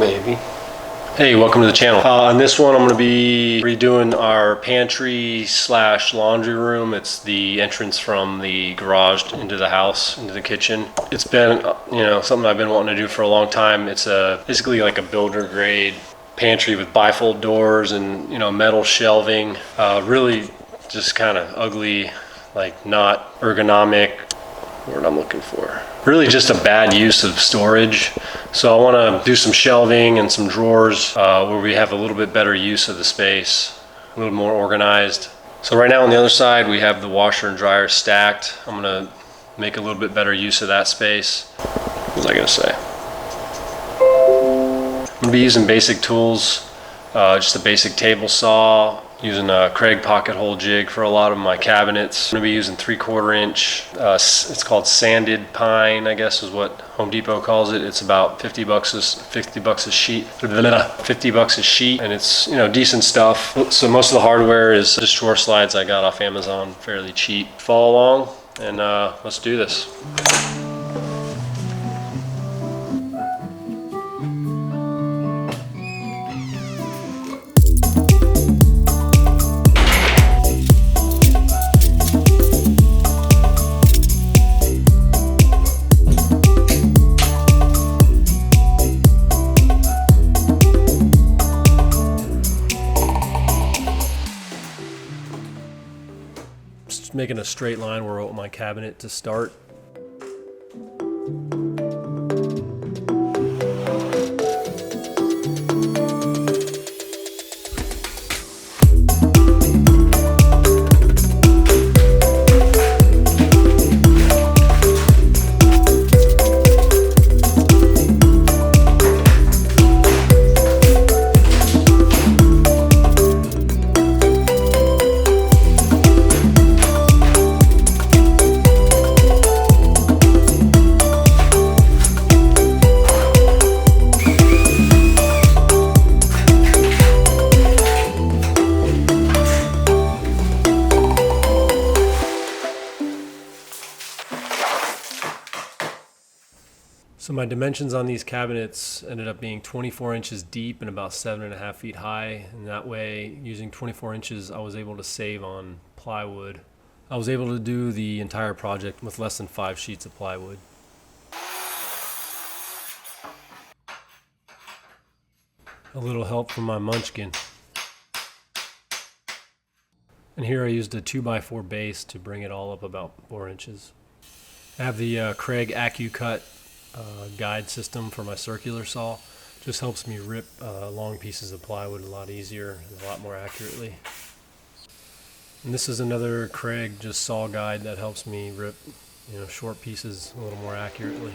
on, baby. Hey, welcome to the channel. On this one, I'm going to be redoing our pantry slash laundry room. It's the entrance from the garage into the house, into the kitchen. It's been, something I've been wanting to do for a long time. It's basically like a builder grade pantry with bifold doors and, metal shelving. Really just kind of ugly, like not ergonomic. What I'm looking for. Really just a bad use of storage. So I want to do some shelving and some drawers where we have a little bit better use of the space, a little more organized. So right now on the other side, we have the washer and dryer stacked. I'm going to make a little bit better use of that space. What was I going to say? I'm going to be using basic tools, just a basic table saw, using a Craig pocket hole jig for a lot of my cabinets. I'm going to be using 3/4 inch, it's called sanded pine, I guess is what Home Depot calls it. It's about $50 a sheet, $50 a sheet, and it's, decent stuff. So most of the hardware is just drawer slides I got off Amazon, fairly cheap. Follow along and let's do this. Making a straight line where I want my cabinet to start. So my dimensions on these cabinets ended up being 24 inches deep and about 7.5 feet high. And that way, using 24 inches, I was able to save on plywood. I was able to do the entire project with less than 5 sheets of plywood. A little help from my munchkin. And here I used a 2x4 base to bring it all up about 4 inches. I have the Craig AccuCut guide system for my circular saw. Just helps me rip long pieces of plywood a lot easier and a lot more accurately. And this is another Craig just saw guide that helps me rip short pieces a little more accurately.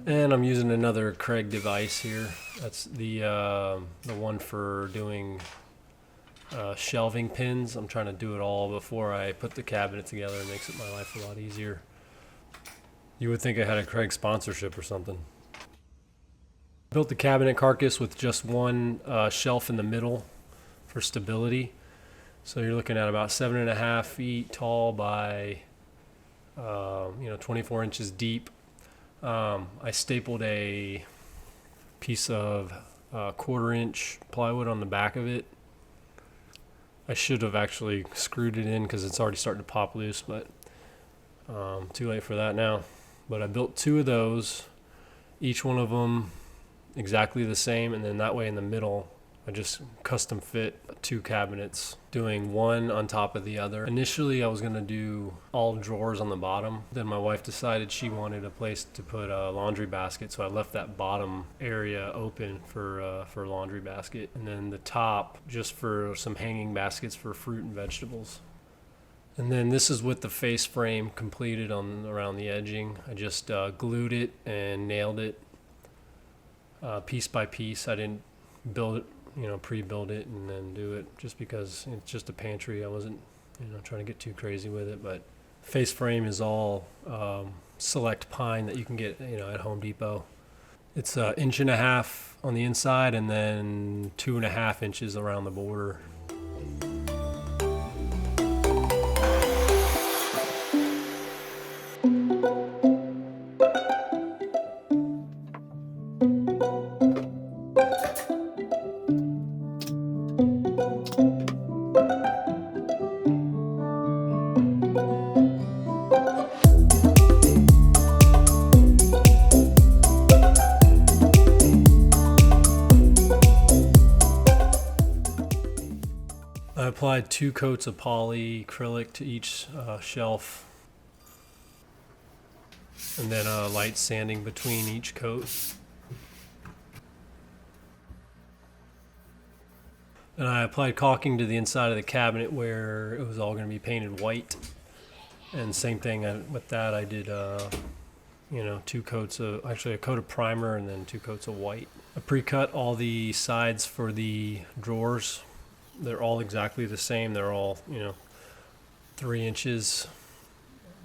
And I'm using another Craig device here. That's the one for doing shelving pins. I'm trying to do it all before I put the cabinet together. It makes my life a lot easier. You would think I had a Craig sponsorship or something. Built the cabinet carcass with just one shelf in the middle for stability. So you're looking at about 7.5 feet tall by 24 inches deep. I stapled a piece of 1/4 inch plywood on the back of it. I should have actually screwed it in because it's already starting to pop loose, but too late for that now. But I built 2 of those, each one of them exactly the same, and then that way in the middle I just custom fit 2 cabinets, doing one on top of the other. Initially I was going to do all drawers on the bottom. Then my wife decided she wanted a place to put a laundry basket, so I left that bottom area open for a laundry basket. And then the top just for some hanging baskets for fruit and vegetables. And then this is with the face frame completed around the edging. I just glued it and nailed it piece by piece. I didn't build it, pre-build it and then do it just because it's just a pantry. I wasn't, trying to get too crazy with it, but face frame is all select pine that you can get, at Home Depot. It's 1.5 inches on the inside and then 2.5 inches around the border. I applied 2 coats of polyacrylic to each shelf, and then light sanding between each coat. And I applied caulking to the inside of the cabinet where it was all going to be painted white. And same thing with that, I did 2 coats of, actually a coat of primer and then 2 coats of white. I pre-cut all the sides for the drawers. They're all exactly the same. They're all, 3 inches.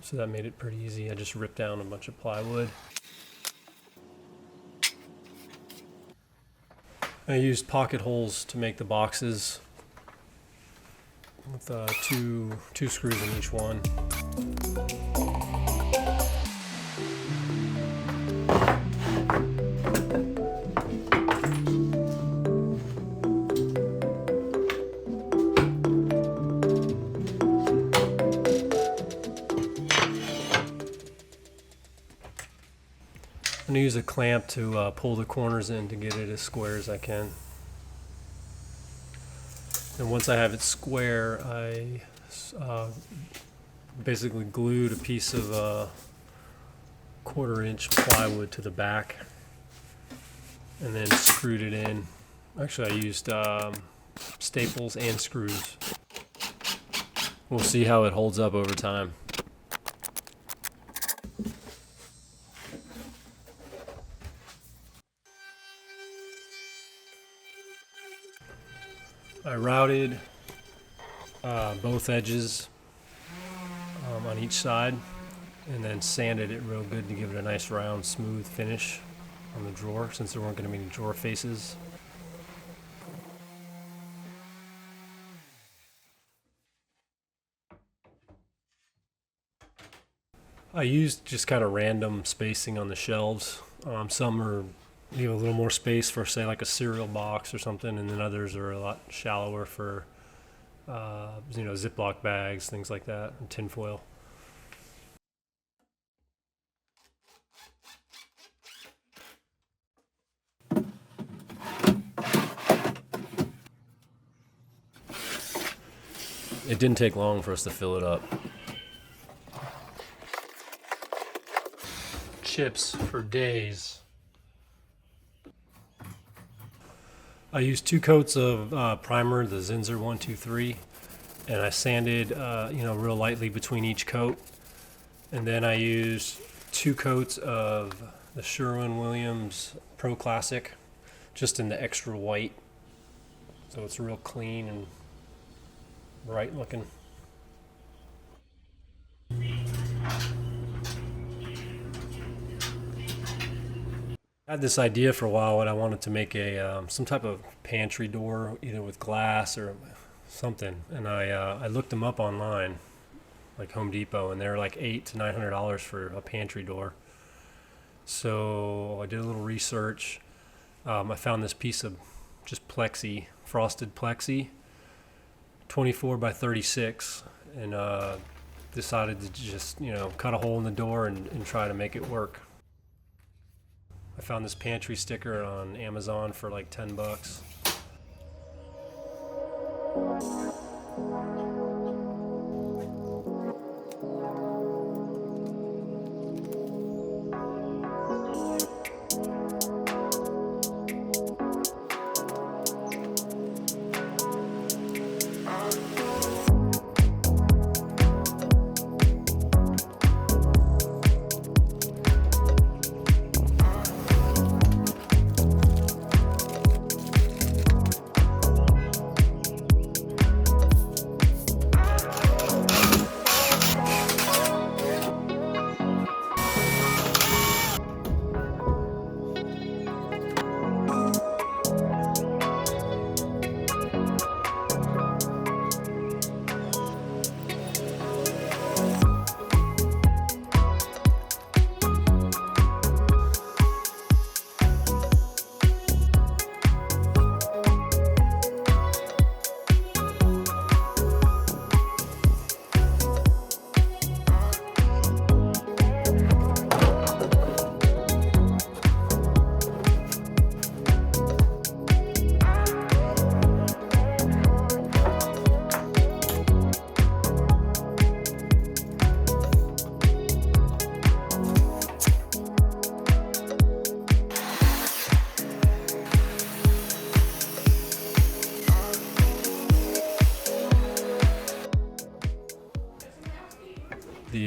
So that made it pretty easy. I just ripped down a bunch of plywood. I used pocket holes to make the boxes with two screws in each one. I'm going to use a clamp to pull the corners in to get it as square as I can. And once I have it square, I basically glued a piece of 1/4-inch plywood to the back and then screwed it in. Actually, I used staples and screws. We'll see how it holds up over time. I routed both edges on each side and then sanded it real good to give it a nice round, smooth finish on the drawer since there weren't going to be any drawer faces. I used just kind of random spacing on the shelves. Some are leave a little more space for, say, like a cereal box or something, and then others are a lot shallower for Ziploc bags, things like that, and tinfoil. It didn't take long for us to fill it up. Chips for days. I used 2 coats of primer, the Zinsser 123, and I sanded, real lightly between each coat. And then I used 2 coats of the Sherwin-Williams Pro Classic, just in the extra white, so it's real clean and bright looking. I had this idea for a while when I wanted to make a some type of pantry door, either with glass or something, and I looked them up online, like Home Depot, and they're like $800 to $900 for a pantry door. So I did a little research. I found this piece of just plexi, frosted plexi, 24 by 36, and decided to just cut a hole in the door and try to make it work. I found this pantry sticker on Amazon for like $10.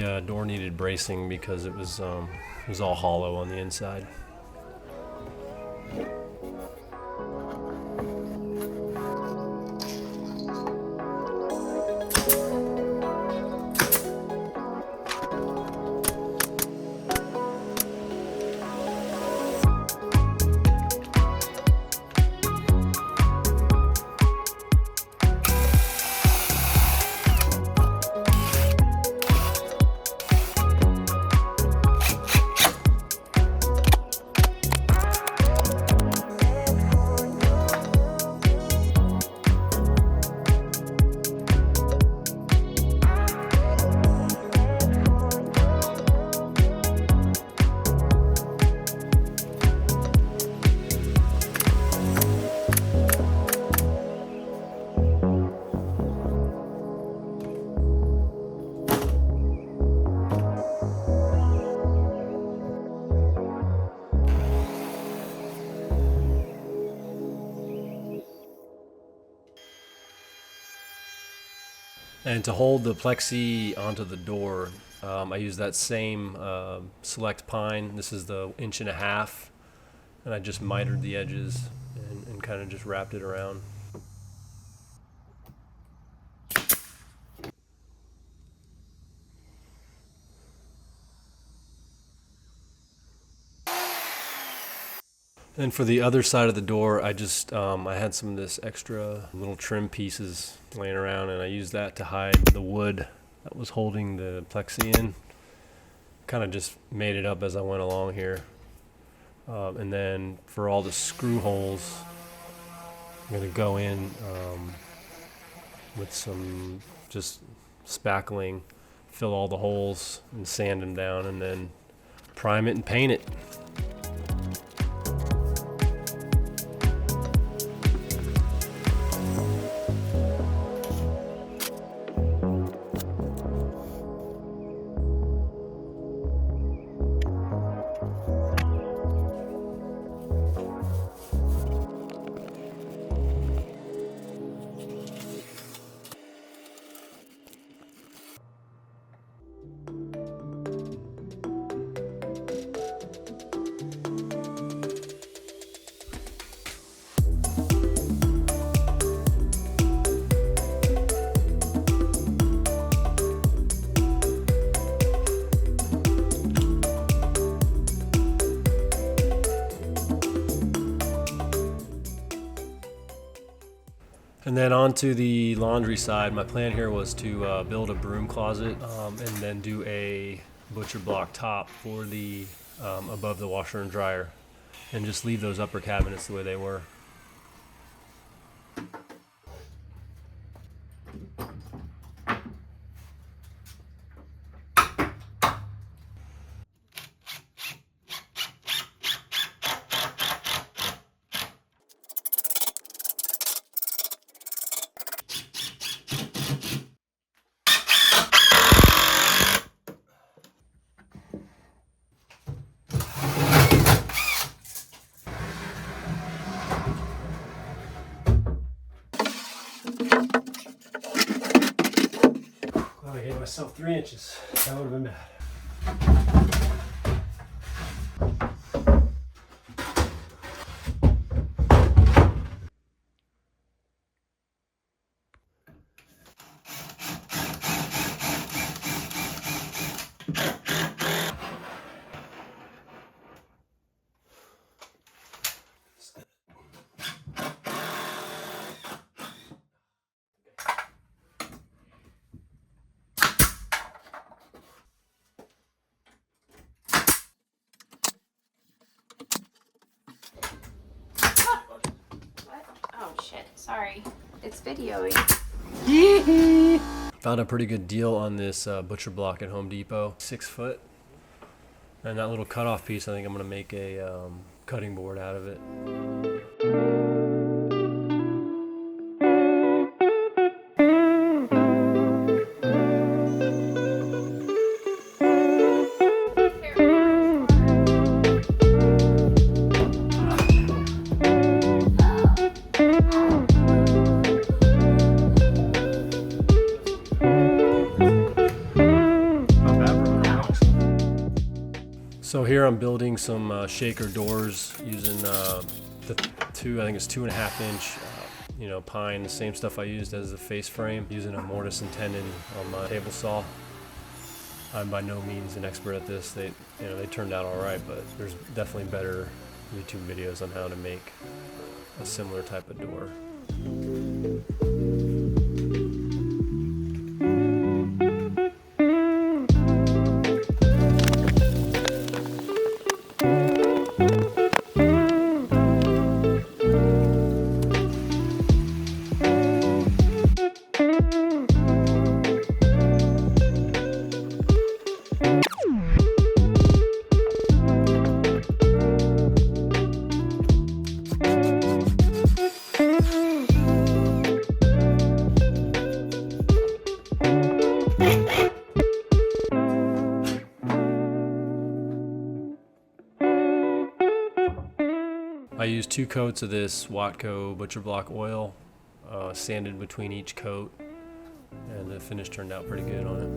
The door needed bracing because it was all hollow on the inside. And to hold the plexi onto the door, I use that same select pine. This is the 1.5 inch, and I just mitered the edges and kind of just wrapped it around. And for the other side of the door, I just I had some of this extra little trim pieces laying around, and I used that to hide the wood that was holding the plexi in. Kind of just made it up as I went along here. And then for all the screw holes, I'm going to go in with some just spackling, fill all the holes and sand them down, and then prime it and paint it. And then onto the laundry side, my plan here was to build a broom closet and then do a butcher block top for the above the washer and dryer, and just leave those upper cabinets the way they were. I gave myself 3 inches. That would have been bad. Shit, sorry. It's videoing. Found a pretty good deal on this butcher block at Home Depot, 6 foot. And that little cutoff piece, I think I'm gonna make a cutting board out of it. Not bad for I'm building some shaker doors using the I think it's 2.5 inch, pine, the same stuff I used as the face frame, using a mortise and tenon on my table saw. I'm by no means an expert at this. They turned out all right, but there's definitely better YouTube videos on how to make a similar type of door. I used 2 coats of this Watco Butcher Block oil, sanded between each coat, and the finish turned out pretty good on it.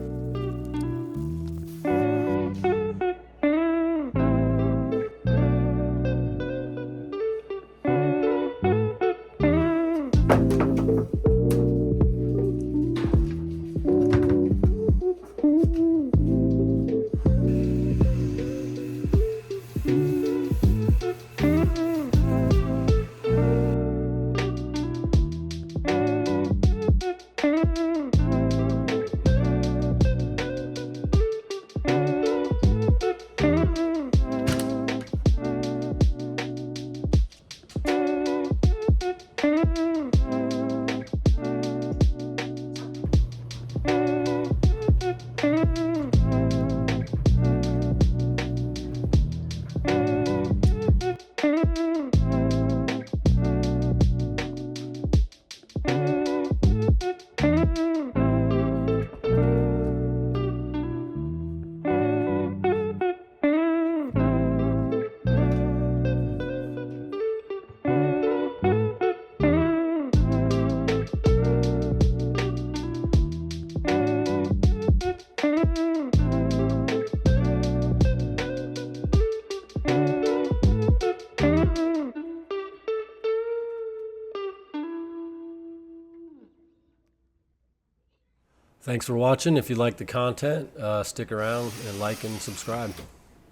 Thanks for watching. If you like the content, stick around and like and subscribe.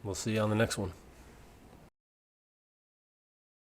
We'll see you on the next one.